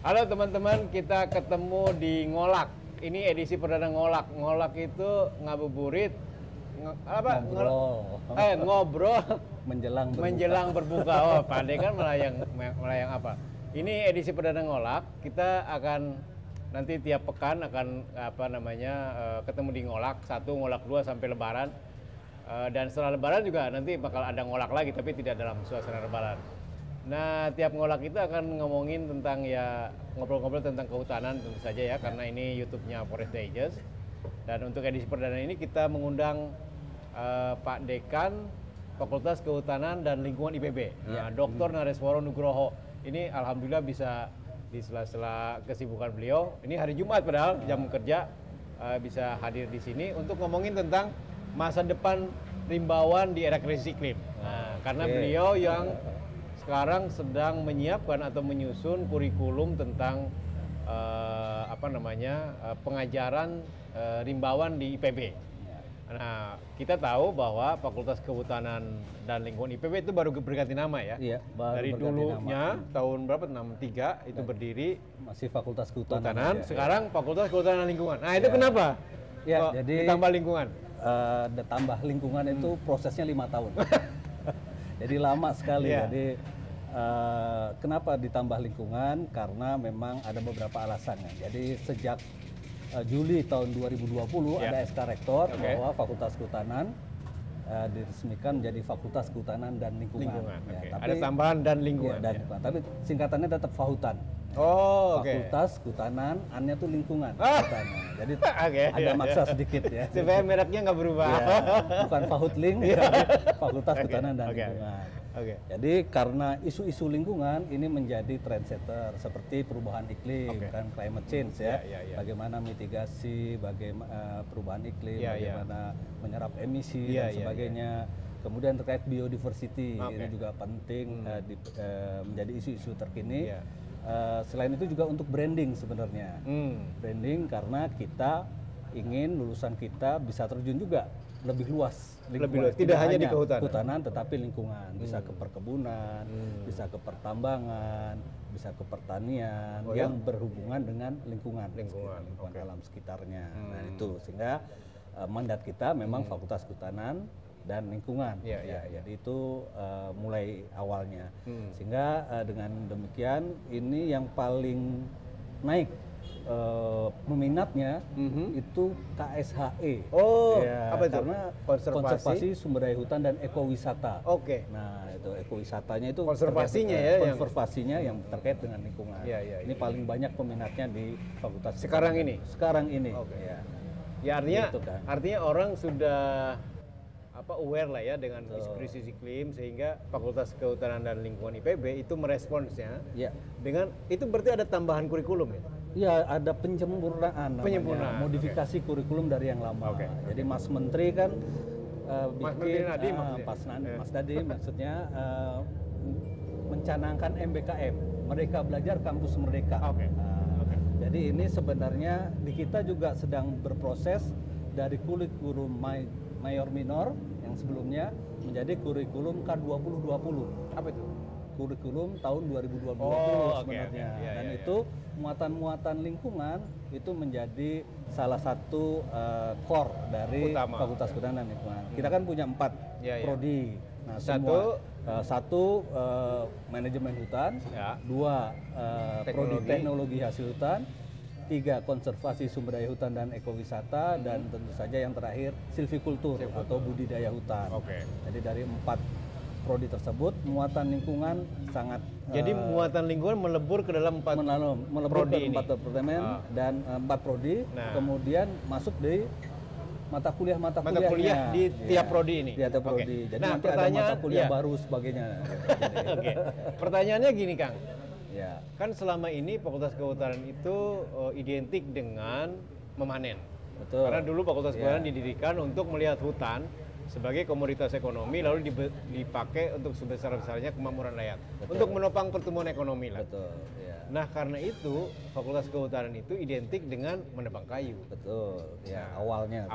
Halo teman-teman, kita ketemu di Ngolak. Ini edisi perdana Ngolak. Ngolak itu ngabuburit, ngobrol menjelang berbuka. Oh, Pandai kan melayang apa? Ini edisi perdana Ngolak. Kita akan nanti tiap pekan akan ketemu di Ngolak 1, Ngolak 2 sampai Lebaran. Dan setelah Lebaran juga nanti bakal ada Ngolak lagi, tapi tidak dalam suasana Lebaran. Nah, tiap Ngolak itu akan ngomongin tentang ngobrol-ngobrol tentang kehutanan tentu saja ya, karena ini YouTube-nya Forest Digest. Dan untuk edisi perdana ini kita mengundang Pak Dekan Fakultas Kehutanan dan Lingkungan IPB, Dr. Nareswara Nugroho. Ini alhamdulillah bisa di sela-sela kesibukan beliau. Ini hari Jumat padahal jam kerja bisa hadir di sini untuk ngomongin tentang masa depan rimbawan di era krisis iklim. Nah, karena beliau yang sekarang sedang menyiapkan atau menyusun kurikulum tentang pengajaran rimbawan di IPB. Nah, kita tahu bahwa Fakultas Kehutanan dan Lingkungan IPB itu baru berganti nama ya. Iya, baru dari dulunya nama. Tahun berapa? 63 itu berdiri masih Fakultas Kehutanan. Sekarang Fakultas Kehutanan dan Lingkungan. Nah, itu kenapa? Ya, jadi ditambah lingkungan. Tambah lingkungan itu prosesnya 5 tahun. Jadi lama sekali. Jadi kenapa ditambah lingkungan? Karena memang ada beberapa alasannya. Jadi sejak Juli tahun 2020 ada SK Rektor bahwa Fakultas Kehutanan diresmikan menjadi Fakultas Kehutanan dan Lingkungan. Tapi ada tambahan dan lingkungan. Lingkungan. Tapi singkatannya tetap Fahutan. Fakultas Kehutanan, An-nya tuh lingkungan. Jadi ada maksa sedikit ya. Supaya mereknya nggak berubah. Bukan Fahutling, Fakultas Kehutanan dan Lingkungan. Jadi karena isu-isu lingkungan ini menjadi trendsetter seperti perubahan iklim, kan climate change ya. Bagaimana mitigasi, bagaimana perubahan iklim, bagaimana menyerap emisi dan sebagainya. Kemudian terkait biodiversity ini juga penting menjadi isu-isu terkini. Selain itu juga untuk branding sebenarnya. Branding karena kita ingin lulusan kita bisa terjun juga lebih luas. Tidak hanya di kehutanan tetapi lingkungan. Bisa ke perkebunan, bisa ke pertambangan, bisa ke pertanian yang berhubungan dengan lingkungan alam sekitarnya. Nah itu sehingga mandat kita memang Fakultas Kehutanan dan Lingkungan. Jadi itu mulai awalnya. Sehingga dengan demikian ini yang paling naik peminatnya itu KSHE. Apa itu? Karena konservasi sumber daya hutan dan ekowisata. Nah, itu ekowisatanya itu konservasinya yang terkait dengan lingkungan. Ini paling banyak peminatnya di Fakultas sekarang Sekarang ini. Ya artinya orang sudah aware lah ya dengan krisis iklim, sehingga Fakultas Kehutanan dan Lingkungan IPB itu meresponsnya dengan itu. Berarti ada tambahan kurikulum ya? Iya, ada penyempurnaan, modifikasi kurikulum dari yang lama. Jadi Mas Menteri kan bikin Mas Nadiem maksudnya mencanangkan MBKM, Merdeka Belajar Kampus Merdeka. Jadi ini sebenarnya di kita juga sedang berproses dari kurikulum mayor minor yang sebelumnya menjadi kurikulum K2020. Apa itu? Kurikulum tahun 2020 sebenarnya. Dan itu muatan-muatan lingkungan itu menjadi salah satu core dari Fakultas Kehutanan dan Lingkungan. Kita kan punya 4 prodi. Nah, satu manajemen hutan, 2 prodi teknologi hasil hutan, 3 konservasi sumber daya hutan dan ekowisata, dan tentu saja yang terakhir silvikultur atau budidaya hutan. Jadi dari 4 prodi tersebut muatan lingkungan sangat. Jadi muatan lingkungan melebur ke dalam 4 prodi ini. 4 departemen dan 4 prodi. Kemudian masuk di mata kuliah di tiap prodi ini. Tiap prodi. Jadi nanti ada mata kuliah baru sebagainya. Pertanyaannya gini, Kang. Kan selama ini Fakultas Kehutanan itu identik dengan memanen. Karena dulu Fakultas Kehutanan didirikan untuk melihat hutan sebagai komoditas ekonomi, lalu dipakai untuk sebesar-besarnya kemakmuran rakyat. Untuk menopang pertumbuhan ekonomi lah. Nah, karena itu Fakultas Kehutanan itu identik dengan menebang kayu. Awalnya.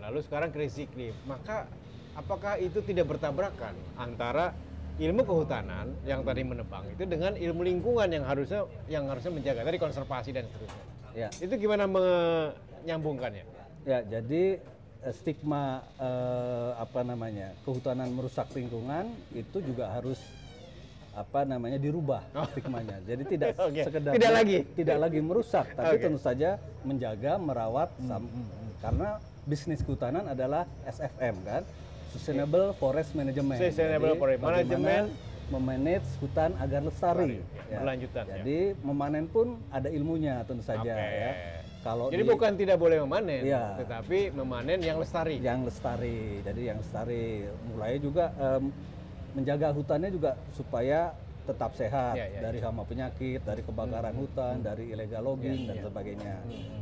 Lalu sekarang krisis iklim. Maka apakah itu tidak bertabrakan antara ilmu kehutanan yang tadi menebang itu dengan ilmu lingkungan yang harusnya menjaga tadi konservasi dan seterusnya. Ya. Itu gimana menyambungkannya? Ya, jadi stigma kehutanan merusak lingkungan itu juga harus dirubah stigmanya. Jadi tidak sekedar tidak lagi merusak, tapi tentu saja menjaga, merawat karena bisnis kehutanan adalah SFM kan, Sustainable Forest Management. Sustainable Forest Management, memanage hutan agar lestari. Ya. Berlanjutan. Jadi memanen pun ada ilmunya tentu saja ya. Jadi bukan tidak boleh memanen, tetapi memanen yang lestari. Yang lestari. Jadi yang lestari. Mulai juga menjaga hutannya juga supaya tetap sehat dari hama penyakit, dari kebakaran hutan, dari illegal logging dan sebagainya.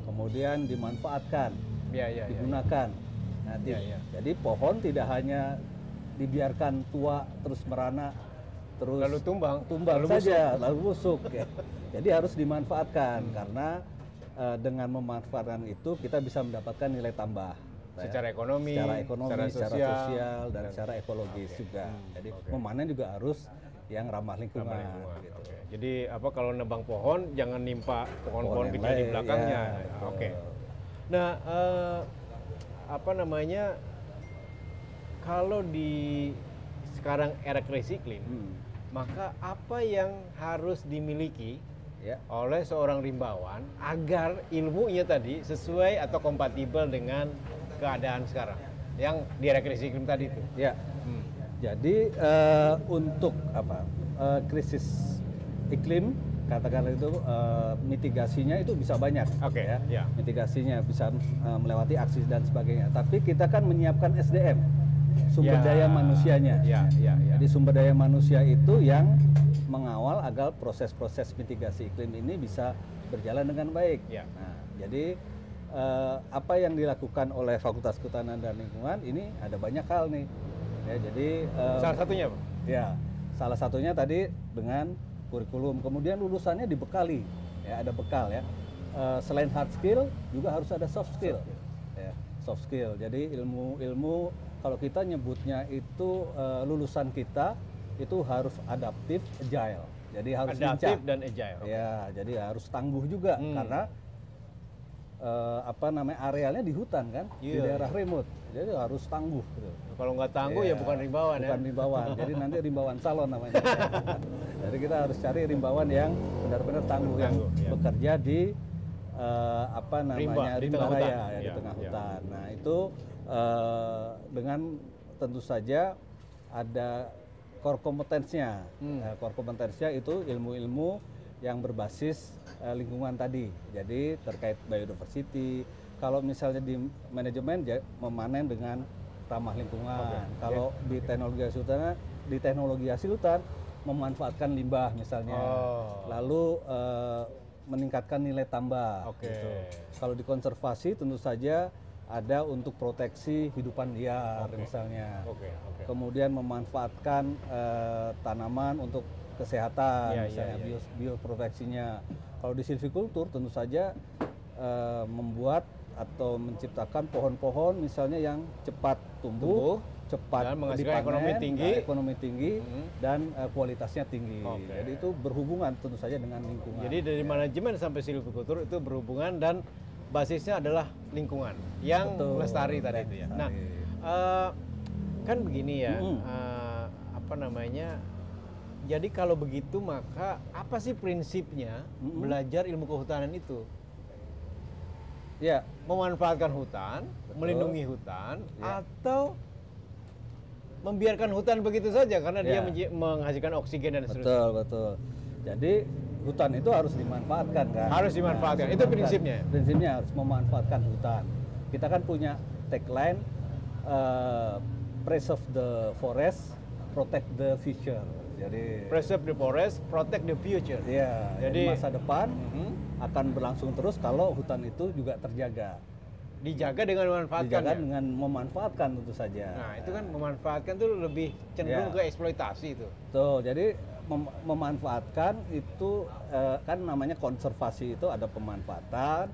Kemudian dimanfaatkan, digunakan. Nah, jadi pohon tidak hanya dibiarkan tua terus merana terus lalu tumbang saja, lalu busuk. Jadi harus dimanfaatkan karena dengan memanfaatkan itu kita bisa mendapatkan nilai tambah secara ekonomi, secara sosial dan secara ekologis juga. Jadi memanen juga harus yang ramah lingkungan. Gitu. Jadi kalau nebang pohon jangan nimpa pohon-pohon kecil di belakangnya. Nah, kalau di sekarang era krisis iklim, maka apa yang harus dimiliki oleh seorang rimbawan agar ilmunya tadi sesuai atau kompatibel dengan keadaan sekarang yang di era krisis iklim tadi itu? Jadi untuk krisis iklim katakanlah itu mitigasinya itu bisa banyak, mitigasinya bisa melewati aksi dan sebagainya. Tapi kita kan menyiapkan SDM, sumber daya manusianya. Jadi sumber daya manusia itu yang mengawal agar proses-proses mitigasi iklim ini bisa berjalan dengan baik. Nah, jadi apa yang dilakukan oleh Fakultas Kehutanan dan Lingkungan ini ada banyak hal nih. Ya, jadi salah satunya apa? Ya, salah satunya tadi dengan kurikulum. Kemudian lulusannya dibekali, ada bekal ya. Selain hard skill juga harus ada soft skill. Soft skill. Jadi ilmu kalau kita nyebutnya itu lulusan kita itu harus adaptif, agile. Jadi harus adaptif dan agile. Ya, jadi harus tangguh juga karena arealnya di hutan kan, di daerah remote. Jadi harus tangguh gitu. Kalau nggak tangguh ya bukan rimbawan bukan rimbawan. Jadi nanti rimbawan salon namanya. Jadi kita harus cari rimbawan yang benar-benar tangguh yang bekerja di rimba raya di tengah hutan. Nah, itu dengan tentu saja ada core kompetensinya. Core kompetensinya itu ilmu-ilmu yang berbasis lingkungan tadi. Jadi terkait biodiversity. Kalau misalnya di manajemen memanen dengan ramah lingkungan. Kalau di teknologi hasil hutan memanfaatkan limbah misalnya. Lalu meningkatkan nilai tambah. Gitu. Kalau di konservasi tentu saja ada untuk proteksi hidupan liar misalnya. Kemudian memanfaatkan tanaman untuk kesehatan misalnya bioproteksinya. Kalau di silvikultur tentu saja membuat atau menciptakan pohon-pohon misalnya yang cepat tumbuh, cepat dan menghasilkan ekonomi tinggi, dan kualitasnya tinggi. Jadi itu berhubungan tentu saja dengan lingkungan. Jadi dari manajemen sampai silvikultur itu berhubungan dan basisnya adalah lingkungan yang lestari tadi itu ya. Nah, kan begini ya, jadi kalau begitu maka apa sih prinsipnya belajar ilmu kehutanan itu? Ya, memanfaatkan hutan, melindungi hutan, atau membiarkan hutan begitu saja karena dia menghasilkan oksigen dan seterusnya. Betul. Jadi hutan itu harus dimanfaatkan kan? Harus dimanfaatkan. Itu prinsipnya. Prinsipnya harus memanfaatkan hutan. Kita kan punya tagline preserve the forest, protect the future. Jadi preserve the forest, protect the future. Iya. Jadi masa depan akan berlangsung terus kalau hutan itu juga terjaga. Dijaga dengan memanfaatkan. Dijaga dengan memanfaatkan tentu saja. Nah, itu kan memanfaatkan tuh lebih cenderung ke eksploitasi itu. Tuh, jadi memanfaatkan itu kan namanya konservasi, itu ada pemanfaatan,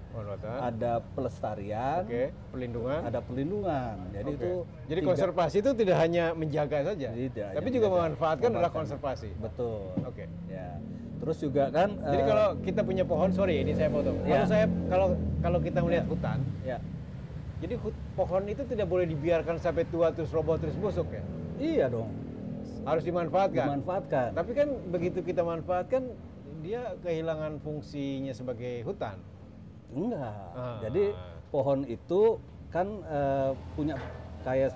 ada pelestarian, pelindungan, ada pelindungan. Jadi itu konservasi itu tidak hanya menjaga saja, tapi juga memanfaatkan adalah konservasi. Betul. Oke. Ya. Terus juga kan jadi kalau kita punya pohon, sorry ini saya potong. Kalau kita melihat hutan, jadi pohon itu tidak boleh dibiarkan sampai tua terus roboh terus busuk ya? Iya dong. Harus dimanfaatkan. Dimanfaatkan. Tapi kan begitu kita manfaatkan, dia kehilangan fungsinya sebagai hutan. Enggak. Jadi pohon itu kan punya kayak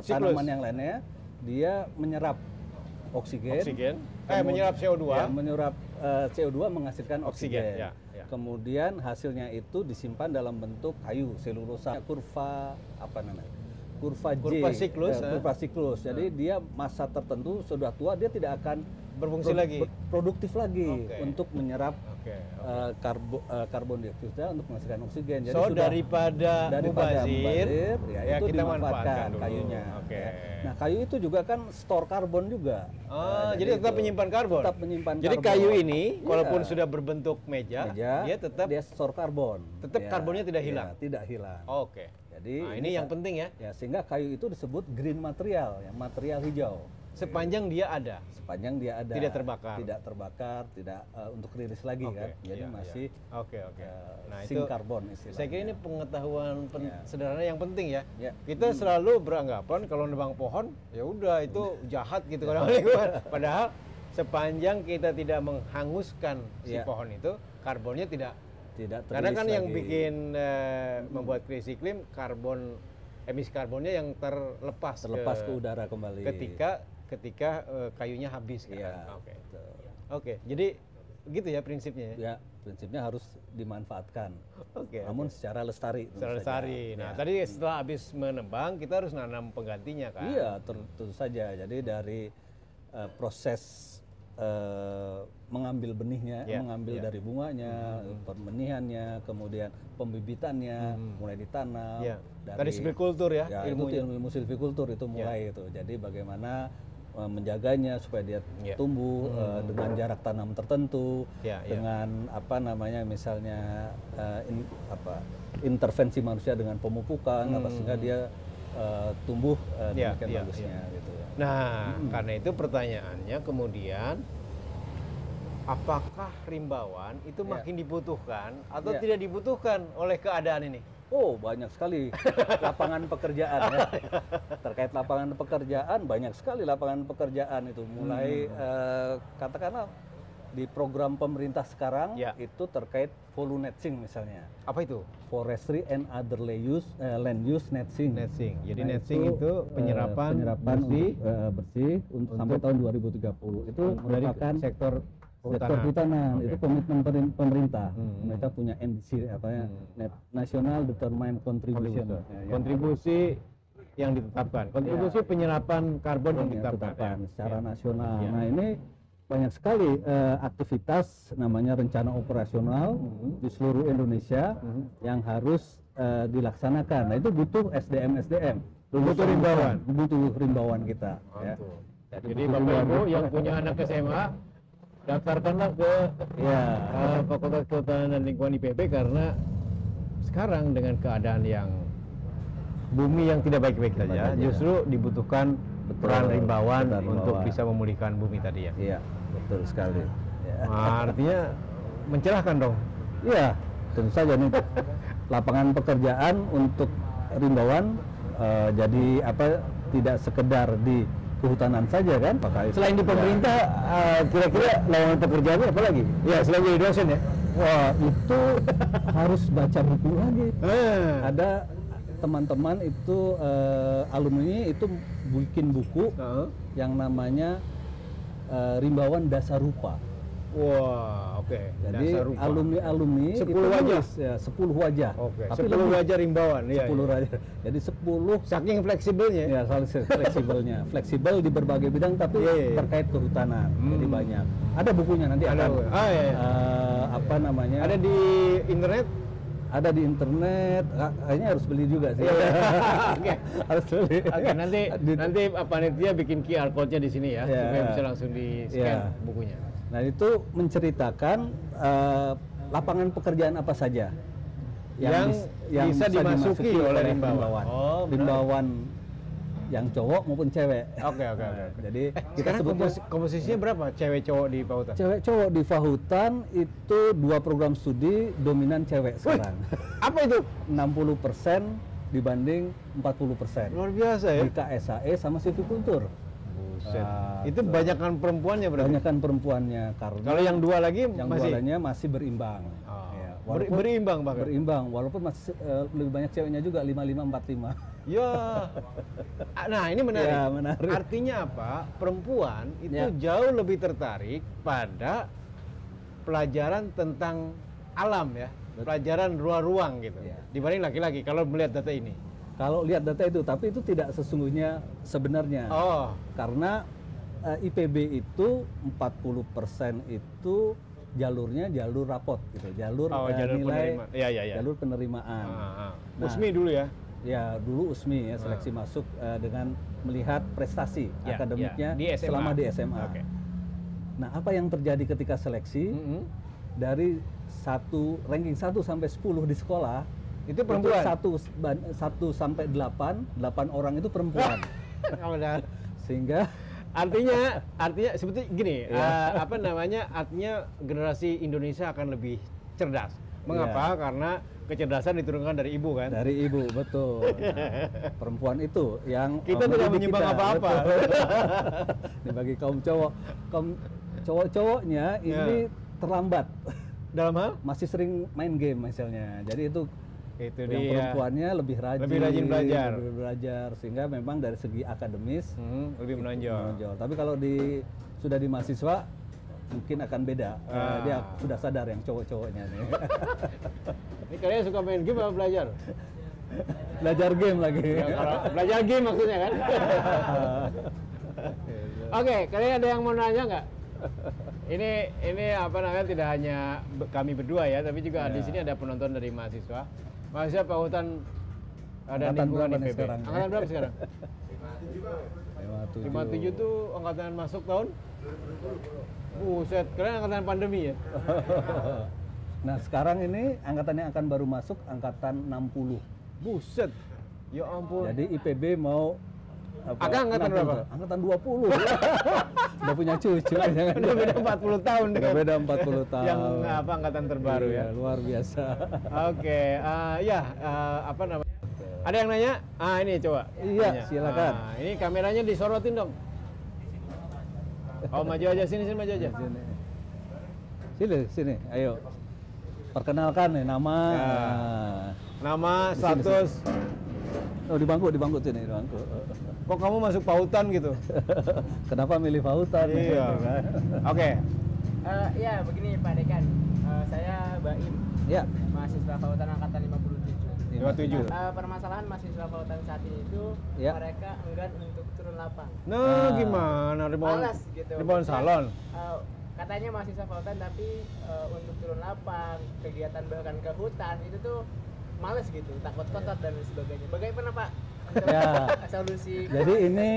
tanaman yang lainnya, dia menyerap oksigen. Menyerap CO2. Ya, menyerap CO2 menghasilkan oksigen. Kemudian hasilnya itu disimpan dalam bentuk kayu, selulosa, kurva siklus. Jadi dia masa tertentu sudah tua, dia tidak akan berfungsi lagi, produktif lagi untuk menyerap karbon dioksida untuk menghasilkan oksigen. Jadi daripada mubazir, itu kita manfaatkan kayunya. Nah, kayu itu juga kan store karbon juga. Jadi tetap menyimpan karbon. Jadi kayu ini walaupun sudah berbentuk meja, dia tetap store karbon. Tetap karbonnya tidak hilang. Tidak hilang. Jadi ini yang penting ya. Sehingga kayu itu disebut green material, yang material hijau. Sepanjang dia ada. Tidak terbakar, tidak untuk rilis lagi kan. Jadi masih nah, sink karbon istilahnya. Saya kira ini pengetahuan sederhana yang penting ya. Kita selalu beranggapan kalau nebang pohon ya udah itu jahat gitu kan. Padahal sepanjang kita tidak menghanguskan si pohon itu, karbonnya tidak karena kan yang bikin membuat krisis iklim, emisi karbonnya yang terlepas ke udara kembali ketika kayunya habis kan. Jadi gitu ya prinsipnya ya. Prinsipnya harus dimanfaatkan. Namun secara lestari. Nah, tadi setelah habis menebang kita harus nanam penggantinya kan. Iya, tentu saja. Jadi dari proses mengambil benihnya, mengambil dari bunganya, pembenihannya, kemudian pembibitannya, mulai ditanam. Dari silvikultur ya, ilmu silvikultur itu mulai itu. Jadi bagaimana menjaganya supaya dia tumbuh dengan jarak tanam tertentu, dengan misalnya intervensi manusia dengan pemupukan, sehingga dia tumbuh demikian bagusnya gitu ya. Nah, karena itu pertanyaannya kemudian apakah rimbawan itu makin dibutuhkan atau tidak dibutuhkan oleh keadaan ini? Oh, banyak sekali lapangan pekerjaan ya. Terkait lapangan pekerjaan, banyak sekali lapangan pekerjaan itu. Mulai katakanlah di program pemerintah sekarang itu terkait volunetzing misalnya. Apa itu? Forestry and other land use netzing. Jadi netzing itu penyerapan bersih untuk sampai tahun 2030. Itu merupakan sektor hutanan. Itu komitmen pemerintah. Mereka punya NDC National Determined Contribution. Kontribusi yang ditetapkan. Kontribusi penyerapan karbon yang ditetapkan secara nasional. Nah, ini banyak sekali aktivitas namanya rencana operasional di seluruh Indonesia yang harus dilaksanakan. Nah, itu butuh SDM. Butuh rimbawan kita. Jadi Bapak Ibu yang punya anak SMA, daftarkanlah ke Fakultas Kehutanan dan Lingkungan IPB, karena sekarang dengan keadaan yang bumi yang tidak baik-baik saja, justru dibutuhkan peran rimbawan untuk bisa memulihkan bumi tadi ya. Iya, betul sekali. Artinya mencerahkan dong. Iya, tentu saja nih lapangan pekerjaan untuk rimbawan jadi tidak sekedar di kehutanan saja kan? Selain di pemerintah, kira-kira lowongan pekerjaannya apa lagi? Ya, selain jadi dosen ya? Wah, itu harus baca buku lagi. Ada teman-teman itu alumni itu bikin buku yang namanya Rimbawan Dasar Rupa. Wah, Jadi alumni 10 wajah. 10 wajah. Tapi 10 wajah rimbawan. 10 wajah. Jadi 10 saking fleksibelnya. Ya, fleksibelnya. Fleksibel di berbagai bidang tapi terkait kehutanan. Jadi banyak. Ada bukunya nanti ada. Apa namanya? Ada di internet? Ada di internet, kayaknya harus beli juga sih. Oke. Harus beli. Oke, nanti panitia bikin QR code-nya di sini ya, supaya bisa langsung di-scan bukunya. Nah, itu menceritakan lapangan pekerjaan apa saja yang bisa dimasuki oleh rimbawan. Rimbawan yang cowok maupun cewek. Oke. Jadi kita sebut komposisinya berapa cewek cowok di Fahutan? Cewek cowok di Fahutan itu 2 program studi dominan cewek sekarang. Apa itu? 60% dibanding 40%. Luar biasa ya. Di KSAE sama Civicultur. Itu banyakan perempuannya berarti? Banyakan perempuannya karena kalau yang 2 lagi masih berimbang. Berimbang bahkan? Berimbang, walaupun masih lebih banyak ceweknya juga 55-45. Ya. Nah, ini menarik. Ya, menarik. Artinya apa? Perempuan itu jauh lebih tertarik pada pelajaran tentang alam ya. Pelajaran luar ruang gitu. Dibanding laki-laki kalau melihat data ini. Kalau lihat data itu, tapi itu tidak sesungguhnya sebenarnya. Karena IPB itu 40% itu jalurnya jalur rapot gitu, jalur nilai, jalur penerimaan. Nah, USMI dulu ya? Ya, dulu USMI ya, seleksi masuk dengan melihat prestasi akademiknya di selama di SMA. Nah, apa yang terjadi ketika seleksi? Dari ranking 1 sampai 10 di sekolah, itu perempuan? 1 sampai 8 orang itu perempuan. Sehingga artinya seperti gini, artinya generasi Indonesia akan lebih cerdas. Mengapa? Karena kecerdasan diturunkan dari ibu kan? Dari ibu, betul. Nah, perempuan itu yang kita tidak menyumbang apa-apa. Ini bagi kaum cowok, cowok-cowoknya ini terlambat. Dalam hal? Masih sering main game misalnya. Jadi itu yang dia. Perempuannya lebih rajin belajar, sehingga memang dari segi akademis lebih menonjol. Tapi kalau sudah di mahasiswa mungkin akan beda. Dia sudah sadar yang cowok-cowoknya nih. Ini kalian suka main game atau belajar? Belajar game lagi. Belajar game maksudnya kan? Oke, kalian ada yang mau nanya nggak? Ini apa namanya, tidak hanya kami berdua ya, tapi juga di sini ada penonton dari mahasiswa Fahutan dan lingkungan IPB. Angkatan berapa sekarang? 57 tuh angkatan masuk tahun? Buset, kalian angkatan pandemi ya? Nah, sekarang ini angkatan yang akan baru masuk angkatan 60. Buset, ya ampun. Jadi IPB mau angkatan berapa? Angkatan 20. Udah punya cucu. Udah beda 40 tahun. Udah beda 40 tahun. Yang angkatan terbaru ya? Luar biasa. Oke, apa namanya? Ada yang nanya? Ini coba. Iya, silakan. Ini kameranya disorotin dong. Oh, maju aja, sini maju aja. Sini, ayo. Perkenalkan nih nama. Nama, status. Oh, di bangku sini, di bangku. Kok kamu masuk Fahutan gitu? Kenapa milih Fahutan? Iya. Oke. Ya, begini Pak Dekan. Saya Baim. Ya. Mahasiswa Fahutan angkatan 57. 57. Permasalahan mahasiswa Fahutan saat ini itu mereka enggan untuk turun lapang. Nah, gimana? Malas gitu. Rimbawan salon. Katanya mahasiswa Fahutan, tapi untuk turun lapang, kegiatan bahkan ke hutan itu tuh males gitu, takut kotor dan sebagainya. Bagaimana Pak? Solusi. Jadi ini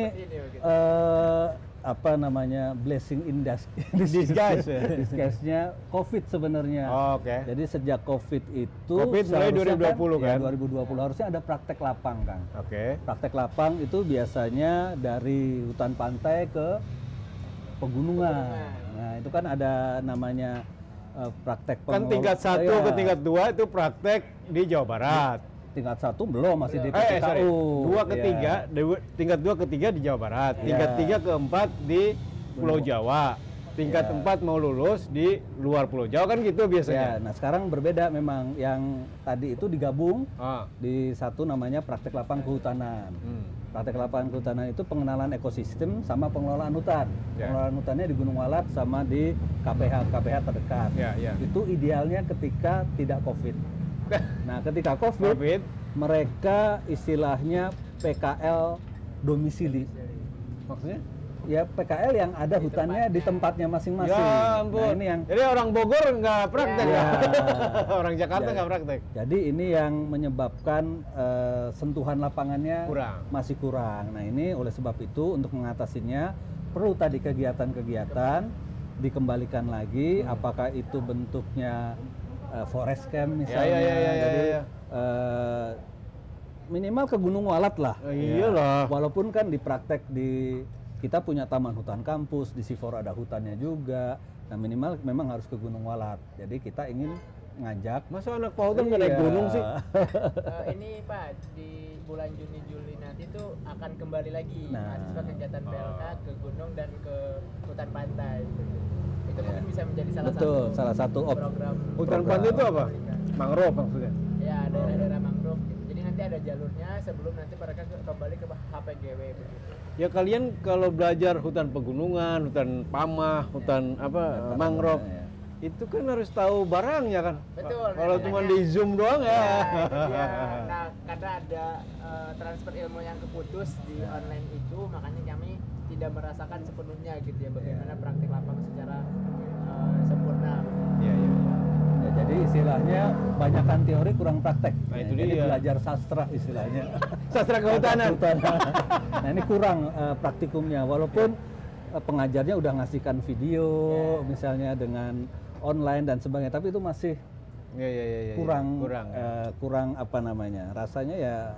apa namanya, blessing in disguise. Disguise-nya COVID sebenarnya. Oke. Jadi sejak COVID itu mulai 2020 kan? 2020 harusnya ada praktek lapang kan. Oke. Praktek lapang itu biasanya dari hutan pantai ke pegunungan. Nah, itu kan ada namanya praktek kan tingkat 1 ke tingkat 2 itu praktek di Jawa Barat. Tingkat 1 belum, masih di PPKU. 2 ke 3, tingkat 2 ke 3 di Jawa Barat. Tingkat 3 ke 4 di Pulau Jawa. Tingkat 4 mau lulus di luar Pulau Jawa kan gitu biasanya. Nah, sekarang berbeda memang, yang tadi itu digabung di satu namanya praktek lapang kehutanan. Praktek lapangan kehutanan itu pengenalan ekosistem sama pengelolaan hutan. Pengelolaan hutannya di Gunung Walat sama di KPH terdekat. Itu idealnya ketika tidak COVID. Nah, ketika COVID, mereka istilahnya PKL domisili. Maksudnya? ya PKL yang ada hutannya di tempatnya masing-masing. Ya ampun. Nah, ini yang jadi orang Bogor nggak praktek ya. Orang Jakarta nggak praktek. Jadi ini yang menyebabkan sentuhan lapangannya masih kurang. Nah ini oleh sebab itu untuk mengatasinya perlu tadi kegiatan-kegiatan dikembalikan lagi. Apakah itu bentuknya forest camp misalnya. Jadi minimal ke Gunung Walat lah. Iyalah. Walaupun kan dipraktek kita punya taman hutan kampus, di Sifor ada hutannya juga. Nah minimal memang harus ke Gunung Walat. Jadi kita ingin ngajak. Masa anak Pautan nggak naik gunung sih? Ini Pak, di bulan Juni-Juli nanti tuh akan kembali lagi mahasiswa kegiatan PLK ke gunung dan ke hutan pantai. Itu mungkin bisa menjadi salah satu program. Hutan pantai itu apa? Mangrove maksudnya? Ya, daerah-daerah mangrove. Jadi nanti ada jalurnya sebelum nanti mereka kembali ke HPGW begitu. Ya kalian kalau belajar hutan pegunungan, hutan pamah, hutan mangrove, itu kan harus tahu barangnya kan. Betul. Kalau cuma di Zoom doang ya. Nah, karena ada transfer ilmu yang keputus di online itu, makanya kami tidak merasakan sepenuhnya gitu ya bagaimana praktik lapangan secara sempurna. Iya. Ya, jadi istilahnya banyakkan teori kurang praktek. Nah, itu jadi dia. belajar sastra istilahnya. Sastra kehutanan. Nah ini kurang praktikumnya. Walaupun pengajarnya udah ngasihkan video misalnya dengan online dan sebagainya, tapi itu masih kurang apa namanya? Rasanya ya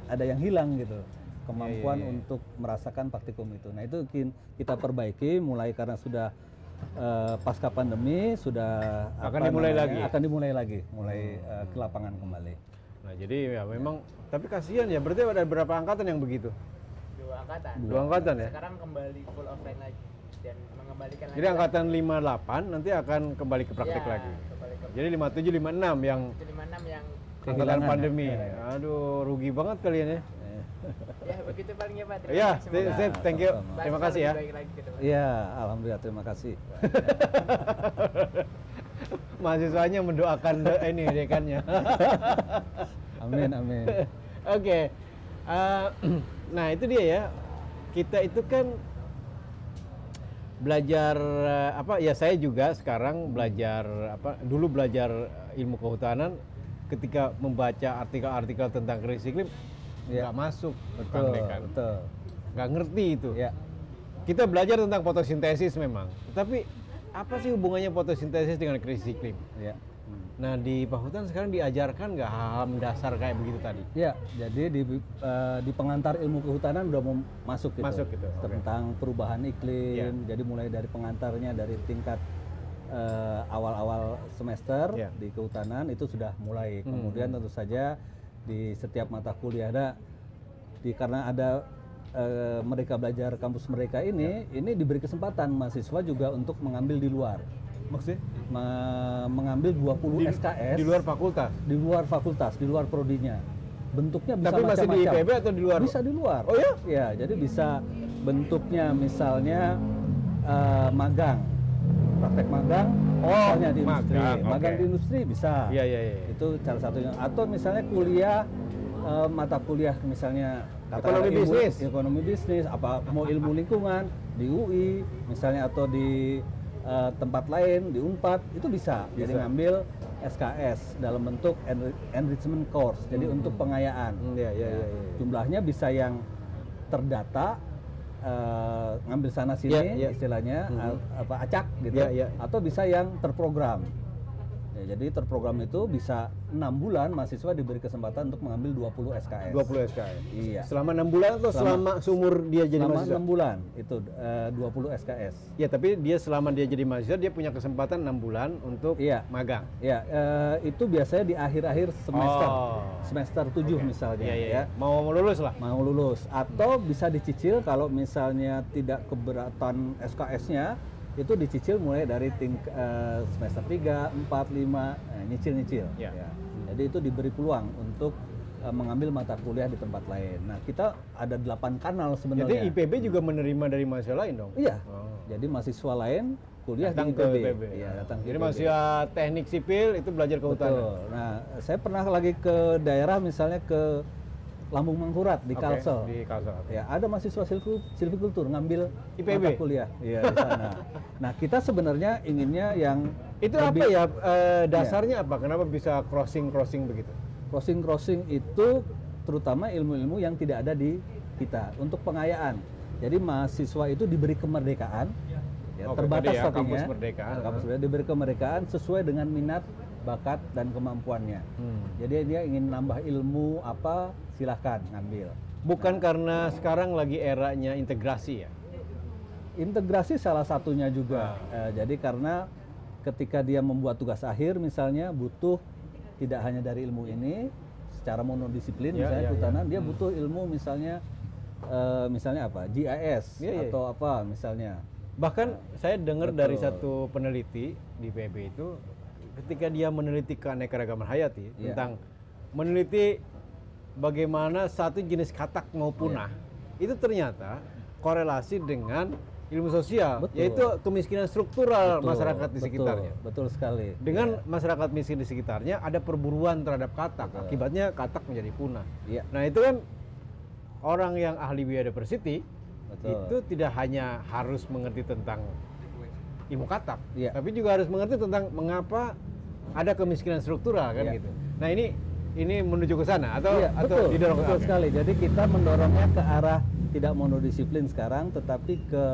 ada yang hilang gitu. Kemampuan untuk merasakan praktikum itu. Nah itu kita perbaiki mulai karena sudah pasca pandemi sudah akan dimulai lagi ke lapangan kembali. Nah jadi ya memang tapi kasihan ya, berarti ada berapa angkatan yang begitu? Dua angkatan ya. Sekarang kembali full offline lagi dan mengembalikan lagi. Jadi angkatan 58 nanti akan kembali ke praktik lagi. Jadi 57 56 yang angkatan pandemi. Aduh, rugi banget kalian ya. Ya begitu paling ya Pak. Thank you. Terima kasih ya. Iya, alhamdulillah terima kasih. Mahasiswanya mendoakan ini dekannya. Amin. Oke. Nah itu dia ya. Kita itu kan belajar saya juga sekarang belajar dulu belajar ilmu kehutanan ketika membaca artikel-artikel tentang krisis iklim nggak masuk. Betul. Nggak ngerti itu. Ya. Kita belajar tentang fotosintesis memang, tapi apa sih hubungannya fotosintesis dengan krisis iklim? Ya. Nah di Pahutan sekarang diajarkan nggak hal-hal mendasar kayak begitu tadi? Ya, jadi di pengantar ilmu kehutanan udah mau masuk gitu. Tentang perubahan iklim. Jadi mulai dari pengantarnya dari tingkat awal-awal semester di kehutanan itu sudah mulai. Kemudian tentu saja di setiap mata kuliah karena ada mereka belajar kampus mereka ini diberi kesempatan mahasiswa juga untuk mengambil di luar. Maksudnya? Mengambil 20 SKS di luar fakultas? Di luar fakultas, di luar prodinya. Bentuknya bisa macam-macam. Tapi masih di IPB atau di luar? Bisa di luar. Oh ya? Ya, jadi bisa bentuknya misalnya magang. Praktek magang, misalnya di industri. Magang di industri bisa. Iya. Itu salah satunya. Atau misalnya kuliah, mata kuliah misalnya ekonomi bisnis, mau ilmu lingkungan di UI misalnya atau di tempat lain di Unpad itu bisa. Jadi ngambil SKS dalam bentuk enrichment course. Jadi untuk pengayaan. Jumlahnya bisa yang terdata, ngambil sana sini istilahnya acak gitu, atau bisa yang terprogram. Jadi terprogram itu bisa 6 bulan mahasiswa diberi kesempatan untuk mengambil 20 SKS. 20 SKS? Iya. Selama 6 bulan atau selama seumur dia jadi mahasiswa? Selama 6 bulan itu 20 SKS. Ya, tapi dia selama dia jadi mahasiswa dia punya kesempatan 6 bulan untuk magang? Iya, itu biasanya di akhir-akhir semester. Semester 7 misalnya. Ya. Mau lulus lah? Mau lulus. Atau bisa dicicil kalau misalnya tidak keberatan SKS-nya, itu dicicil mulai dari semester 3, 4, 5, nyicil-nyicil. Ya. Jadi itu diberi peluang untuk mengambil mata kuliah di tempat lain. Nah, kita ada 8 kanal sebenarnya. Jadi IPB juga menerima dari mahasiswa lain dong? Iya. Jadi mahasiswa lain kuliah datang di IPB. Iya, datang jadi mahasiswa teknik sipil itu belajar kehutanan. Betul. Nah, saya pernah lagi ke daerah misalnya ke Lambung Mangkurat di Kalsel. Di Kalsel. Ya, ada mahasiswa silvikultur ngambil IPB mata kuliah. Iya, di sana. Nah, kita sebenarnya inginnya yang itu apa ya dasarnya apa? Kenapa bisa crossing begitu? Crossing itu terutama ilmu-ilmu yang tidak ada di kita untuk pengayaan. Jadi mahasiswa itu diberi kemerdekaan, ya, terbatas ya, tadinya. Kampus Merdeka. Diberi kemerdekaan sesuai dengan minat, bakat dan kemampuannya. Jadi dia ingin nambah ilmu apa, silahkan ngambil. Bukan karena sekarang lagi eranya integrasi ya? Integrasi salah satunya juga. Jadi karena ketika dia membuat tugas akhir misalnya butuh tidak hanya dari ilmu ini secara monodisiplin misalnya kehutanan, dia butuh ilmu misalnya apa, GIS atau apa misalnya. Bahkan saya dengar dari satu peneliti di PB itu, ketika dia meneliti keanekaragaman hayati tentang meneliti bagaimana satu jenis katak mau punah, itu ternyata korelasi dengan ilmu sosial, yaitu kemiskinan struktural masyarakat di sekitarnya. Betul sekali. Dengan masyarakat miskin di sekitarnya ada perburuan terhadap katak, akibatnya katak menjadi punah. Nah itu kan orang yang ahli biodiversity itu tidak hanya harus mengerti tentang ilmu katak, tapi juga harus mengerti tentang mengapa ada kemiskinan struktural kan gitu. Nah ini menuju ke sana atau didorong ke sana? Sekali. Jadi kita mendorongnya ke arah tidak monodisiplin sekarang, tetapi ke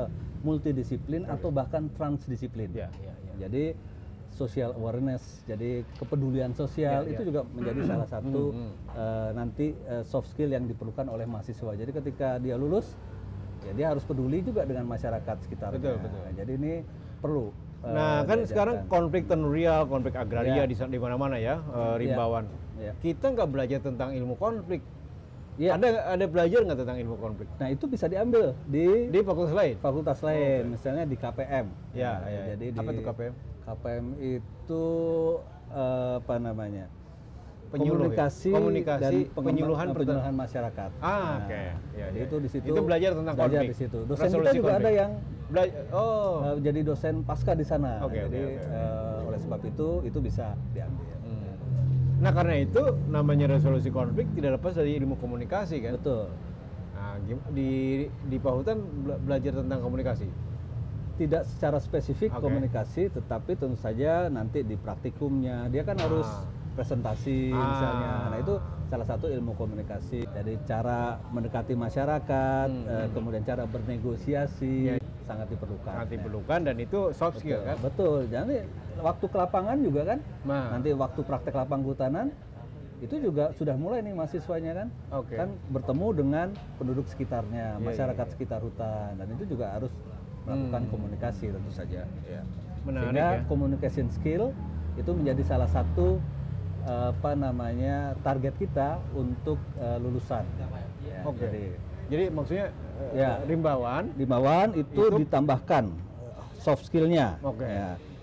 multidisiplin atau bahkan transdisiplin. Jadi social awareness, jadi kepedulian sosial itu juga menjadi salah satu nanti soft skill yang diperlukan oleh mahasiswa. Jadi ketika dia lulus, ya dia harus peduli juga dengan masyarakat sekitarnya. Betul. Jadi ini perlu. Nah kan sekarang konflik tenurial, konflik agraria di mana-mana ya, Rimbawan. Kita nggak belajar tentang ilmu konflik. Ada belajar nggak tentang ilmu konflik? Nah itu bisa diambil di fakultas lain. Fakultas lain, misalnya di KPM. Jadi apa itu KPM? KPM itu apa namanya? Komunikasi dan penyuluhan masyarakat. Jadi itu di situ. Itu belajar tentang konflik. Di situ. Dosen kita juga ada yang jadi dosen pasca di sana. Oleh sebab itu bisa diambil. Nah karena itu namanya resolusi konflik tidak lepas dari ilmu komunikasi kan? Betul. Nah di Pahutan belajar tentang komunikasi? Tidak secara spesifik komunikasi, tetapi tentu saja nanti di praktikumnya dia kan harus presentasi misalnya. Nah itu salah satu ilmu komunikasi. Jadi cara mendekati masyarakat, kemudian cara bernegosiasi sangat diperlukan. Sangat diperlukan dan itu soft skill kan? Betul. Jadi waktu ke lapangan juga kan, nanti waktu praktek lapang kehutanan itu juga sudah mulai nih mahasiswanya kan, kan bertemu dengan penduduk sekitarnya, masyarakat sekitar hutan, dan itu juga harus melakukan komunikasi tentu saja. Menarik, sehingga communication skill itu menjadi salah satu target kita untuk lulusan. Jadi maksudnya Rimbawan itu ditambahkan soft skillnya.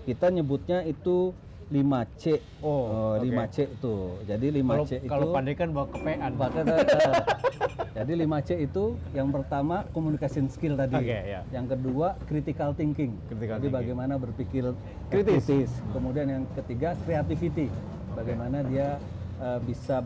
Kita nyebutnya itu 5C. 5C itu. Jadi 5C itu kalau pandai kan bawa kepean. Jadi 5C itu yang pertama communication skill tadi. Yang kedua critical thinking. Jadi bagaimana berpikir kritis. Kemudian yang ketiga creativity. Bagaimana dia bisa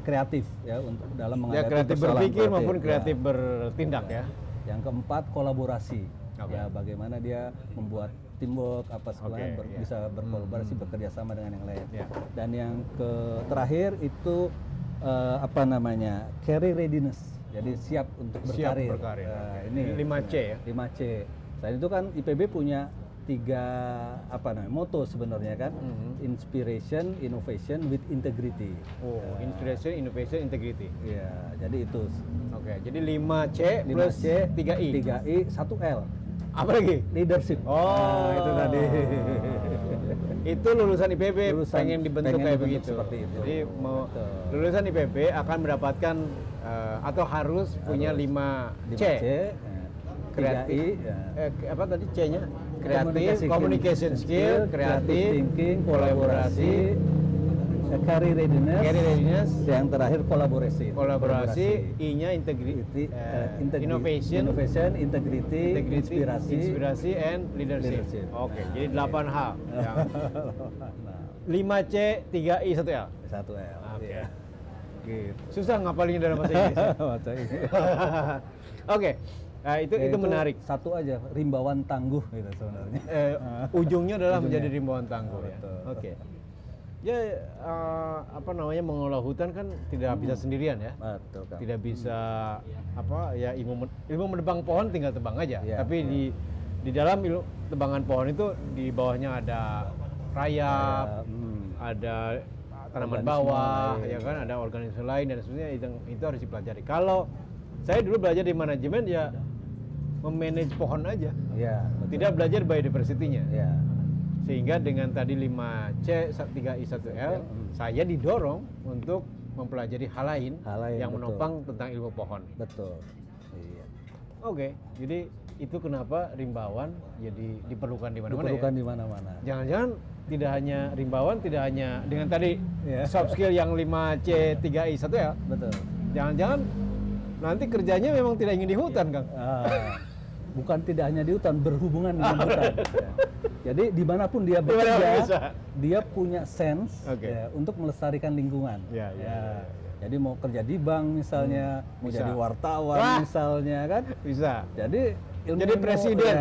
kreatif ya untuk dalam menghadapi kreatif berpikir maupun kreatif bertindak ya. Yang keempat kolaborasi. Ya bagaimana dia membuat teamwork apa segala bisa berkolaborasi bekerja sama dengan yang lain. Dan yang terakhir itu career readiness. Jadi siap untuk berkarir. Ini 5C ya. 5C. Selain itu kan IPB punya 3 moto sebenarnya kan, inspiration, innovation with integrity. Inspiration, innovation, integrity. Ya, jadi itu. Jadi 5C plus 3I. 3I, 1L. Apa lagi? Leadership. Itu tadi. Itu lulusan IPB pengen dibentuk kayak begitu. Seperti itu. Jadi lulusan IPB akan mendapatkan atau harus punya 5C. Kreatif. Apa tadi C-nya? Kreatif, communication skill, kreatif, thinking, kolaborasi, career readiness, yang terakhir kolaborasi. I-nya integrity, innovation, integrity, inspirasi, and leadership. Jadi 8 hal. 5C, 3I, 1L. 1L. Gitu. Susah ngapalinnya dalam bahasa Inggris. Bahasa Inggris. Oke. Nah, itu menarik. Satu aja, rimbawan tangguh gitu sebenarnya. Ujungnya adalah menjadi rimbawan tangguh ya. Betul. Oke. Ya apa namanya, mengelola hutan kan tidak bisa sendirian ya. Betul, Kang. Tidak bisa apa ya, ilmu menebang pohon tinggal tebang aja. Ya, Tapi di dalam ilmu tebangan pohon itu di bawahnya ada rayap, ada tanaman bawah, ya kan, ada organisme lain dan sebagainya, itu harus dipelajari. Kalau saya dulu belajar di manajemen ya memanage pohon aja. Ya, betul. Tidak belajar biodiversity-nya. Ya. Sehingga dengan tadi 5C 3I1L saya didorong untuk mempelajari hal lain yang betul. menopang tentang ilmu pohon. Betul. Iya. Oke, jadi itu kenapa rimbawan jadi diperlukan di mana-mana. Diperlukan ya? di mana-mana. Jangan-jangan tidak hanya rimbawan, tidak hanya dengan tadi soft skill yang 5C 3I1L. Betul. Jangan-jangan nanti kerjanya memang tidak ingin di hutan, Kang. Bukan tidak hanya di hutan, berhubungan dengan hutan. Jadi dimanapun dia bekerja, dia punya sense untuk melestarikan lingkungan. Jadi mau kerja di bank misalnya, mau bisa. jadi wartawan misalnya kan, Bisa. Jadi Jadi presiden.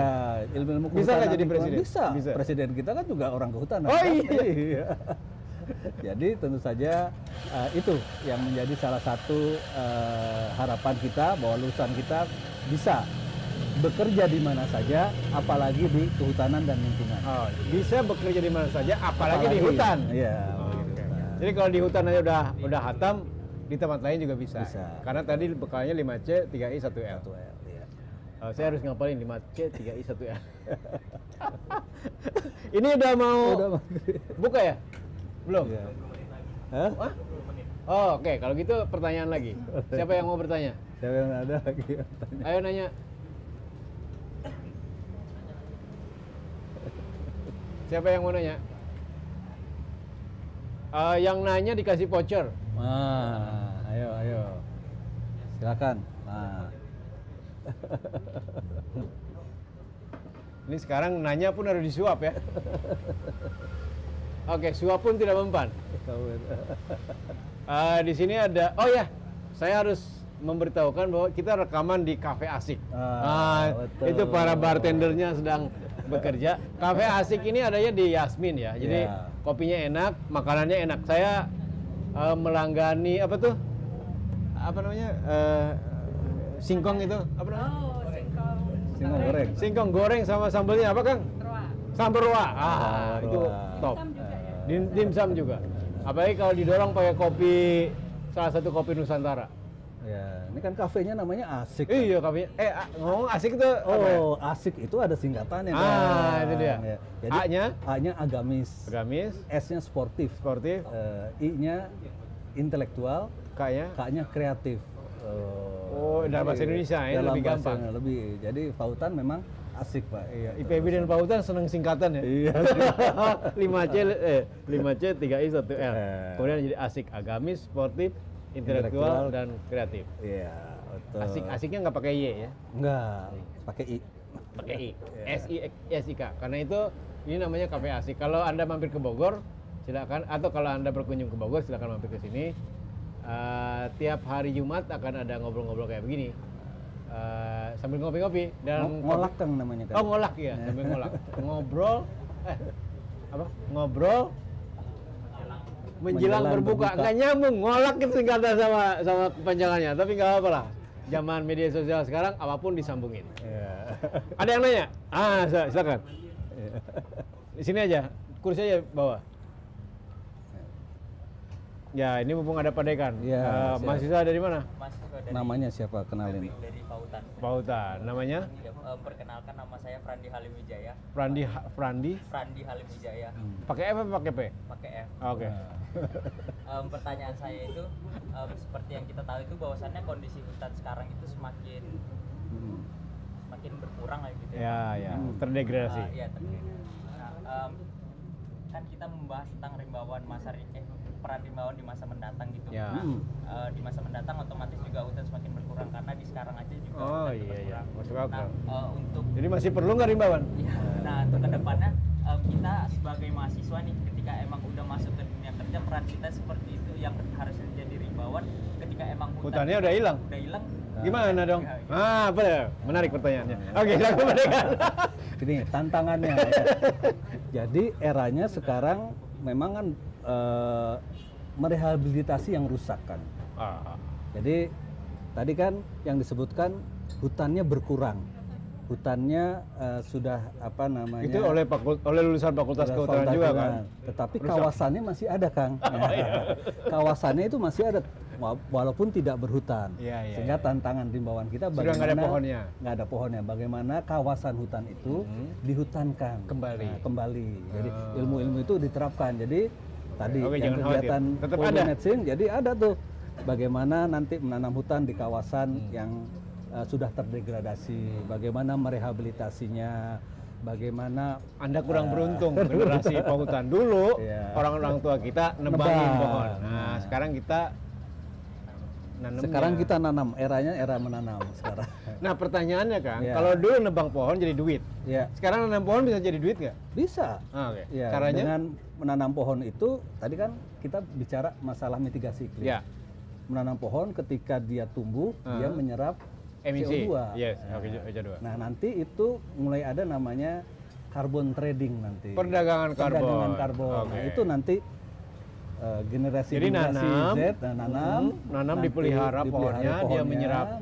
Ilmu Bisa nggak jadi lingkungan presiden? Bisa. Presiden kita kan juga orang kehutanan. Oh kan? iya. Jadi tentu saja itu yang menjadi salah satu harapan kita bahwa lulusan kita bisa bekerja di mana saja, apalagi di kehutanan dan lingkungan. Oh, bisa bekerja di mana saja, apalagi di hutan. Iya. Jadi kalau di hutan aja udah hatam, di tempat lain juga bisa. Karena tadi bekalnya 5C 3I 1L. Iya. Saya harus ngapalin 5C 3I 1L. Ini udah mau buka ya? Belum? Iya. Hah? Oh, oke. Kalau gitu pertanyaan lagi. Siapa yang mau bertanya? Siapa yang ada lagi? Ayo nanya. Siapa yang mau nanya? Yang nanya dikasih voucher. Ayo. Silakan. Ini sekarang nanya pun harus disuap ya. Oke, suap pun tidak mempan. Di sini ada, oh ya, saya harus memberitahukan bahwa kita rekaman di Cafe Asik. Itu para bartendernya sedang bekerja. Cafe Asik ini adanya di Yasmin ya. Jadi kopinya enak, makanannya enak. Saya melanggani apa tuh? Apa namanya? Singkong itu, apa namanya? Singkong goreng. Singkong goreng sama sambalnya apa, Kang? Sambal roa. Itu top. Dimsum juga. Apalagi kalau didorong pakai kopi, salah satu kopi Nusantara. Ya, ini kan kafenya namanya Asik. Iya, kafenya. Ngomong Asik itu apa ya? Asik itu ada singkatannya. Itu dia. Ya. Jadi A-nya agamis. S-nya sportif. I-nya intelektual. K-nya kreatif. Dalam bahasa Indonesia ya, lebih gampang. Jadi Pautan memang asik, Pak. Iya, IPB dan Pautan senang singkatan ya. Iya. 5C 3I 1L. Kemudian jadi asik, agamis, sportif, intelektual dan kreatif. Iya, betul. Asiknya nggak pakai Y ya? Nggak, pakai I. Pakai I. SIK. Karena itu ini namanya Cafe Asik. Kalau Anda mampir ke Bogor, silakan, atau kalau Anda berkunjung ke Bogor, silakan mampir ke sini. Tiap hari Jumat akan ada ngobrol-ngobrol kayak begini. Sambil ngopi-ngopi dan ngolak Kang namanya kan. Ngolak ya, sambil ngolak. Ngobrol menjelang berbuka. Nggak nyambung, ngolak itu singkatan sama kepanjangannya, tapi nggak apa-apa lah. Zaman media sosial sekarang apapun disambungin. Ada yang nanya? Silakan. Di sini aja, kursi aja bawah. Ya, ini mumpung ada Pak Dekan. Mahasiswa dari mana? Namanya siapa? Kenalin. Dari Pautan. Pautan. Namanya? Perkenalkan, nama saya Frandi Halim Wijaya. Frandi Halim Wijaya. Pakai F apa pakai P? Pakai F. Oke. Pertanyaan saya itu seperti yang kita tahu itu bahwasannya kondisi hutan sekarang itu semakin berkurang lah gitu ya. Terdegradasi. Kan kita membahas tentang peran rimbawan di masa mendatang gitu. Di masa mendatang otomatis juga hutan semakin berkurang karena di sekarang aja juga hutan berkurang. Masuk akal. Jadi masih perlu nggak rimbawan? Untuk kedepannya kita sebagai mahasiswa nih, ketika emang udah masuk ke dunia kerja, peran kita seperti itu yang harusnya jadi rimbawan rimbawan ketika emang hutannya udah hilang. Gimana dong? Apa ya? Menarik pertanyaannya. Oke, langsung mereka. Ini tantangannya. Ya. Jadi eranya sekarang memang kan merehabilitasi yang rusak kan. Jadi tadi kan yang disebutkan hutannya berkurang. Hutannya sudah apa namanya? Itu oleh lulusan Fakultas Kehutanan juga kan. Tetapi kawasannya masih ada, Kang. Kawasannya itu masih ada walaupun tidak berhutan. Sehingga tantangan rimbawan kita bagaimana sudah nggak ada pohonnya. Bagaimana kawasan hutan itu dihutankan kembali. Jadi ilmu-ilmu itu diterapkan. Jadi tadi yang kegiatan pollination jadi ada tuh bagaimana nanti menanam hutan di kawasan yang sudah terdegradasi, bagaimana merehabilitasinya, bagaimana Anda kurang beruntung generasi penghutan dulu orang-orang tua kita nebangin pohon. Nah, sekarang kita nanam. Sekarang kita nanam, eranya era menanam sekarang. Nah, pertanyaannya Kang, kalau dulu nebang pohon jadi duit. Sekarang nanam pohon bisa jadi duit nggak? Bisa. Caranya? Dengan menanam pohon itu tadi kan kita bicara masalah mitigasi iklim. Menanam pohon ketika dia tumbuh, dia menyerap emisi CO2. Nah, nanti itu mulai ada namanya carbon trading nanti. Perdagangan karbon. Nah, itu nanti generasi Z nanam dipelihara pohonnya, dia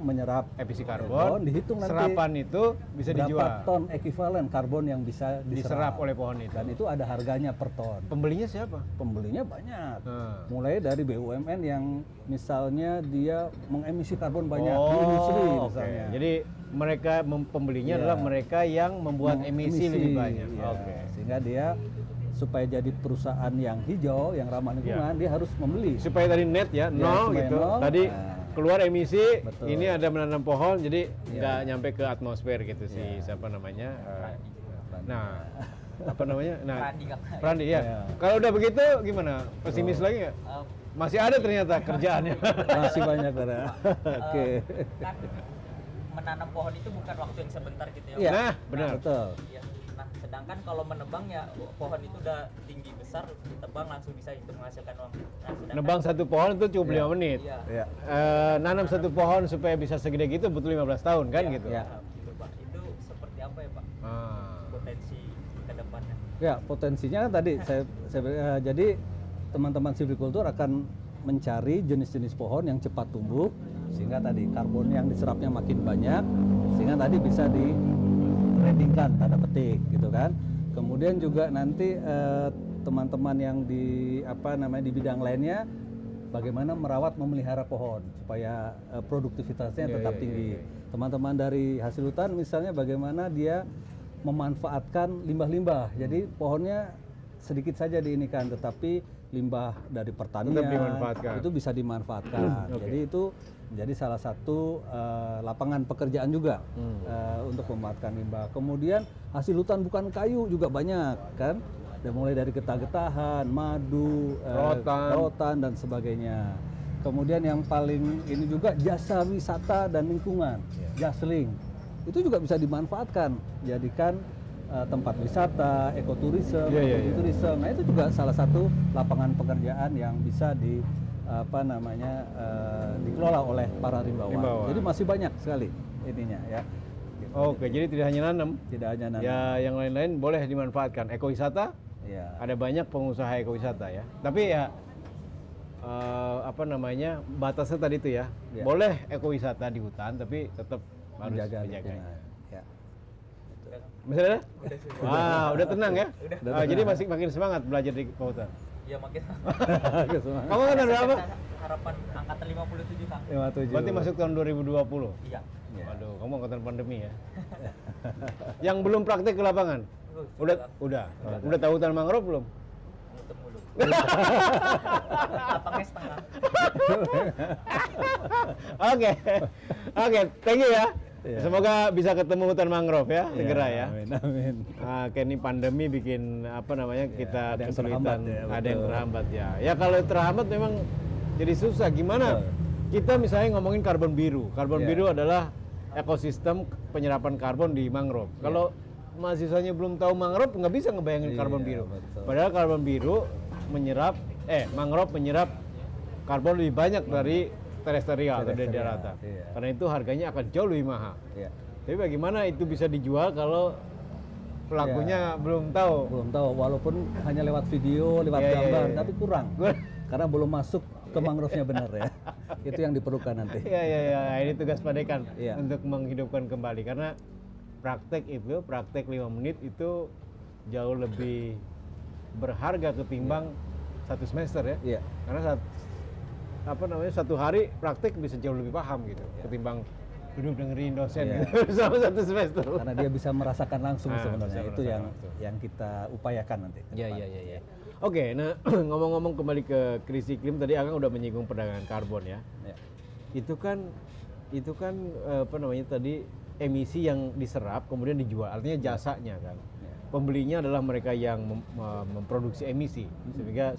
menyerap emisi karbon, dihitung nanti serapan itu bisa dijual. Berapa ton ekuivalen karbon yang bisa diserap oleh pohon itu. Dan itu ada harganya per ton. Pembelinya siapa? Pembelinya banyak. Mulai dari BUMN yang misalnya dia mengemisi karbon banyak di industri misalnya. Jadi mereka pembelinya adalah mereka yang membuat emisi lebih banyak. Sehingga dia supaya jadi perusahaan yang hijau, yang ramah lingkungan, dia harus membeli. Supaya tadi net nol gitu. Tadi keluar emisi, ini ada menanam pohon, jadi nggak nyampe ke atmosfer gitu sih. Siapa namanya? Apa namanya? Prandi ya. Kalau udah begitu gimana? Pesimis lagi nggak? Masih ada ternyata kerjaannya. Masih banyak ada. Oke. Kan menanam pohon itu bukan waktu yang sebentar gitu ya. Nah, benar. Betul. Nah, sedangkan kalau menebang ya pohon itu udah tinggi besar, ditebang langsung bisa itu menghasilkan uang. Nah, nebang satu pohon itu cukup 5 menit. Nanam satu pohon supaya bisa segede gitu butuh 15 tahun kan gitu. Gitu, Pak. Itu seperti apa ya, Pak? Potensi ke depannya. Ya, potensinya kan tadi saya jadi teman-teman silvicultur akan mencari jenis-jenis pohon yang cepat tumbuh sehingga tadi karbon yang diserapnya makin banyak sehingga tadi bisa di tradingkan tanda petik gitu kan. Kemudian juga nanti teman-teman yang di di bidang lainnya bagaimana merawat memelihara pohon supaya produktivitasnya tetap tinggi. Teman-teman dari hasil hutan misalnya bagaimana dia memanfaatkan limbah-limbah. Jadi pohonnya sedikit saja diinikan tetapi limbah dari pertanian itu bisa dimanfaatkan. Jadi itu menjadi salah satu lapangan pekerjaan juga untuk memanfaatkan limbah. Kemudian hasil hutan bukan kayu juga banyak kan. Dan mulai dari getah-getahan, madu, rotan dan sebagainya. Kemudian yang paling ini juga jasa wisata dan lingkungan, Jasling. Itu juga bisa dimanfaatkan, jadikan tempat wisata, ekoturisme, turisme. Nah, itu juga salah satu lapangan pekerjaan yang bisa dikelola oleh para rimbawan. Jadi masih banyak sekali ininya ya. Oke, jadi tidak hanya nanam. Tidak hanya nanam. Ya, yang lain-lain boleh dimanfaatkan. Ekowisata? Ya. Ada banyak pengusaha ekowisata ya. Tapi ya batasnya tadi itu ya. Boleh ekowisata di hutan tapi tetap harus menjaga. Masih ada? Udah tenang ya? Udah jadi masih makin semangat belajar di Kehutanan? Iya, makin semangat. Kamu kan berapa? Harapan angkatan 57, Kang. 57. Berarti masuk tahun 2020? Iya. Waduh, kamu angkatan pandemi ya? Yang belum praktek ke lapangan? Udah tahu hutan mangrove belum? Belum. Lapangnya setengah. Oke, thank you ya. Semoga bisa ketemu hutan mangrove ya, segera ya. Amin. Ini pandemi bikin kita kesulitan, ada yang terhambat ya. Ya kalau terhambat memang jadi susah. Gimana? Kita misalnya ngomongin karbon biru. Karbon biru adalah ekosistem penyerapan karbon di mangrove. Kalau mahasiswanya belum tahu mangrove, nggak bisa ngebayangin karbon biru. Padahal karbon biru mangrove menyerap karbon lebih banyak dari terestrial atau dari daratan. Iya. Karena itu harganya akan jauh lebih mahal. Iya. Tapi bagaimana itu bisa dijual kalau pelakunya belum tahu? Belum tahu, walaupun hanya lewat video, lewat gambar, tapi kurang. Karena belum masuk ke mangrove-nya benar ya. Itu yang diperlukan nanti. Iya. Ini tugas Padekan Iya. untuk menghidupkan kembali. Karena praktek 5 menit itu jauh lebih berharga ketimbang satu semester ya. Iya. Karena satu hari praktek bisa jauh lebih paham gitu ketimbang duduk dengerin dosen gitu, selama satu semester. Karena dia bisa merasakan langsung sebenarnya. Itu yang kita upayakan nanti. Iya. Oke, nah ngomong-ngomong kembali ke krisis iklim, tadi Akang udah menyinggung perdagangan karbon ya. Itu kan tadi emisi yang diserap kemudian dijual, artinya jasanya kan. Pembelinya adalah mereka yang memproduksi emisi,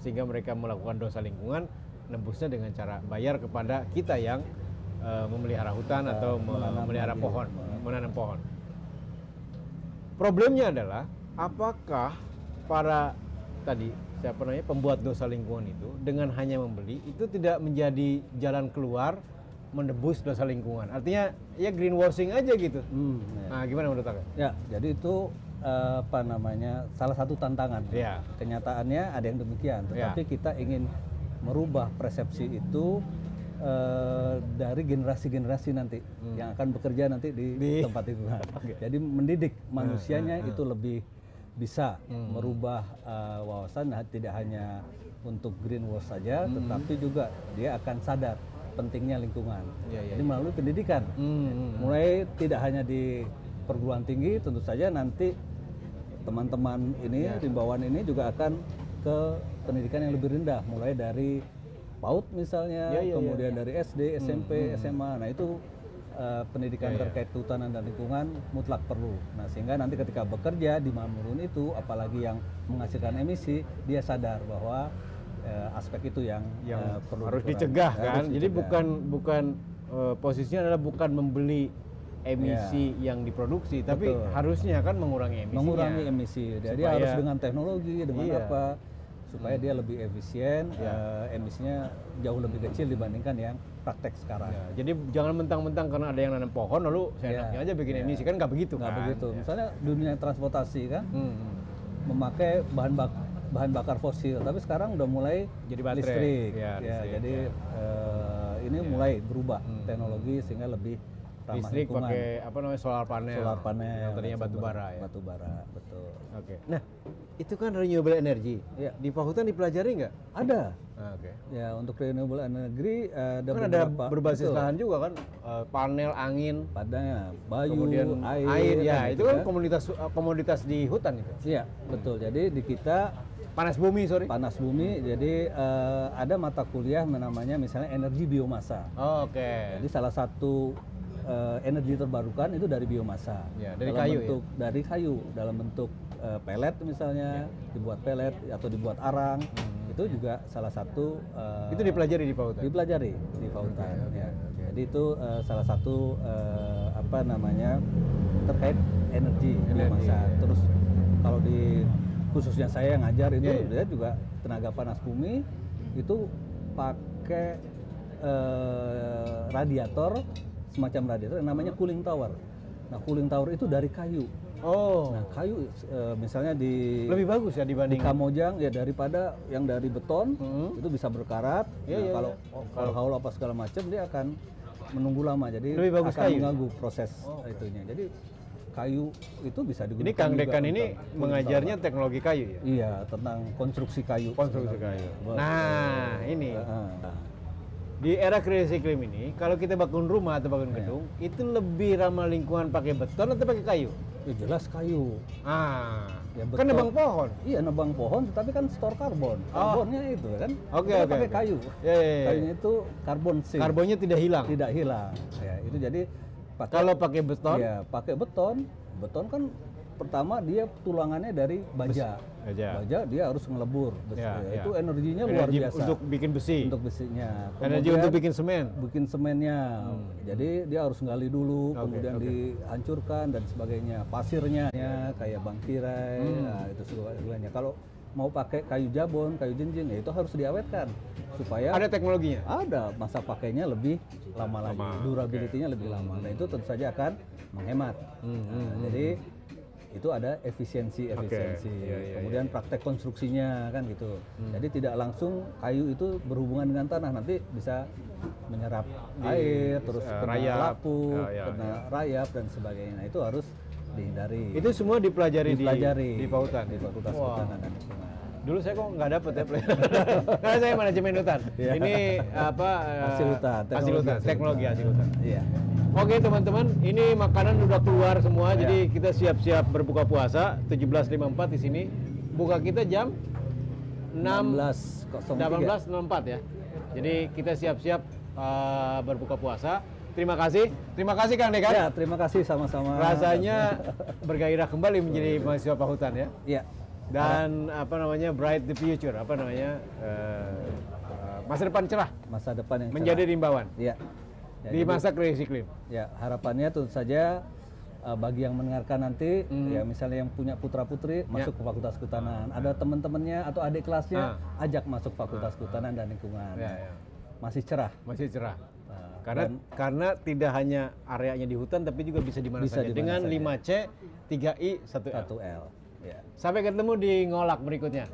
sehingga mereka melakukan dosa lingkungan, nembusnya dengan cara bayar kepada kita yang memelihara hutan atau memelihara pohon, menanam pohon. Problemnya adalah apakah para pembuat dosa lingkungan itu dengan hanya membeli itu tidak menjadi jalan keluar menebus dosa lingkungan. Artinya ya greenwashing aja gitu. Nah, gimana menurut Anda? Ya, jadi itu salah satu tantangan. Ya. Kenyataannya ada yang demikian, tetapi kita ingin merubah persepsi itu dari generasi-generasi nanti yang akan bekerja nanti di tempat itu. Jadi mendidik manusianya itu lebih bisa merubah wawasan, tidak hanya untuk greenwash saja, tetapi juga dia akan sadar pentingnya lingkungan. Jadi melalui pendidikan, mulai tidak hanya di perguruan tinggi, tentu saja nanti teman-teman ini, himbauan ini juga akan ke pendidikan yang lebih rendah, mulai dari PAUD misalnya, kemudian dari SD, SMP, SMA. Nah itu pendidikan terkait kehutanan dan lingkungan mutlak perlu. Nah sehingga nanti ketika bekerja di Mamurun itu, apalagi yang menghasilkan emisi, dia sadar bahwa aspek itu yang perlu harus dicegah kan. Jadi bukan posisinya adalah bukan membeli emisi yang diproduksi, tapi harusnya kan mengurangi emisinya. Mengurangi emisi. Jadi harus dengan teknologi, dengan apa supaya dia lebih efisien, emisinya jauh lebih kecil dibandingkan yang praktek sekarang. Jadi jangan mentang-mentang karena ada yang nanam pohon lalu seenaknya aja bikin emisi, kan nggak begitu kan? Nggak begitu. Misalnya dunia transportasi kan memakai bahan bakar fosil, tapi sekarang udah mulai jadi baterai. Listrik. Jadi ini mulai berubah teknologi sehingga lebih ramah listrik lingkungan. Pakai solar panel yang tadinya batu bara ya. Batu bara, betul. Oke. Nah, itu kan renewable energy. Di Fakultas dipelajari nggak? Ada. Oke. Ya, untuk renewable energy ada kan ada berbasis lahan juga kan, panel angin, padanya bayu, kemudian air ya, itu kan komoditas di hutan itu. Iya, betul. Jadi di kita panas bumi, panas bumi. Jadi ada mata kuliah namanya misalnya energi biomasa. Oke. Jadi salah satu energi terbarukan itu dari biomasa. Ya, dari dalam kayu bentuk, dari kayu dalam bentuk pelet misalnya, dibuat pelet atau dibuat arang. Itu juga salah satu itu dipelajari di Fakultas. Dipelajari di Fakultas. Jadi itu salah satu terkait energi biomasa. Terus kalau di khususnya saya yang ngajar itu dia juga tenaga panas bumi itu pakai radiator, semacam radiator yang namanya cooling tower. Nah, cooling tower itu dari kayu. Nah, kayu misalnya lebih bagus ya dibanding di Kamojang ya daripada yang dari beton, itu bisa berkarat. Kalau apa segala macam dia akan menunggu lama. Jadi lebih bagus akan kayu. mengganggu proses itunya. Jadi kayu itu bisa digunakan. Ini Kang Dekan ini mengajarnya teknologi kayu ya? Iya, tentang konstruksi kayu. Nah, ini. Di era krisis iklim ini, kalau kita bangun rumah atau bangun gedung, itu lebih ramah lingkungan pakai beton atau pakai kayu? Ya jelas kayu. Ya kan nebang pohon. Iya, nebang pohon, tetapi kan store karbon. Karbonnya itu kan. Oke. Pakai kayu. Kayunya itu karbon sink. Karbonnya tidak hilang. Tidak hilang. Ya, itu jadi kalau pakai beton? Ya, pakai beton. Beton kan pertama dia tulangannya dari baja. Baja dia harus ngelebur. Itu energinya luar biasa. Untuk bikin besi. Untuk besinya. Energi untuk bikin semen. Bikin semennya. Jadi dia harus gali dulu, kemudian dihancurkan dan sebagainya. Pasirnya kayak bangkirai, nah itu semuanya. Kalau mau pakai kayu jabon, kayu jenjing, ya itu harus diawetkan supaya ada teknologinya. Ada, masa pakainya lebih lama lagi, durability-nya lebih lama. Nah itu tentu saja akan menghemat. Jadi itu ada efisiensi. Kemudian praktek konstruksinya kan gitu. Jadi tidak langsung kayu itu berhubungan dengan tanah, nanti bisa menyerap air, terus kena lapuk, kena rayap dan sebagainya. Nah, itu harus dihindari. Itu semua dipelajari di Fakultas Kehutanan dan Lingkungan. Dulu saya kok nggak dapet ya karena saya manajemen hutan. Ini apa? Hasil hutan, teknologi hasil hutan. Iya. Oke teman-teman, ini makanan udah keluar semua, jadi kita siap-siap berbuka puasa. 17.54 di sini. Buka kita jam 18.04 ya. Jadi kita siap-siap berbuka puasa. Terima kasih Kang Dekan. Ya, terima kasih sama-sama. Rasanya bergairah kembali menjadi mahasiswa Pahutan ya. Iya. Dan apa namanya, bright the future, apa namanya, masa depan cerah. Masa depan yang menjadi cerah. rimbawan. Iya. Ya, di masa krisis iklim. Ya, harapannya tentu saja bagi yang mendengarkan nanti, ya misalnya yang punya putra-putri masuk ke Fakultas Kehutanan, ada teman-temannya atau adik kelasnya ajak masuk Fakultas Kehutanan dan Lingkungan. Masih cerah. Masih cerah. Karena tidak hanya areanya di hutan, tapi juga bisa di mana saja. Dengan 5C, 3I, 1L. Ya. Sampai ketemu di ngolak berikutnya.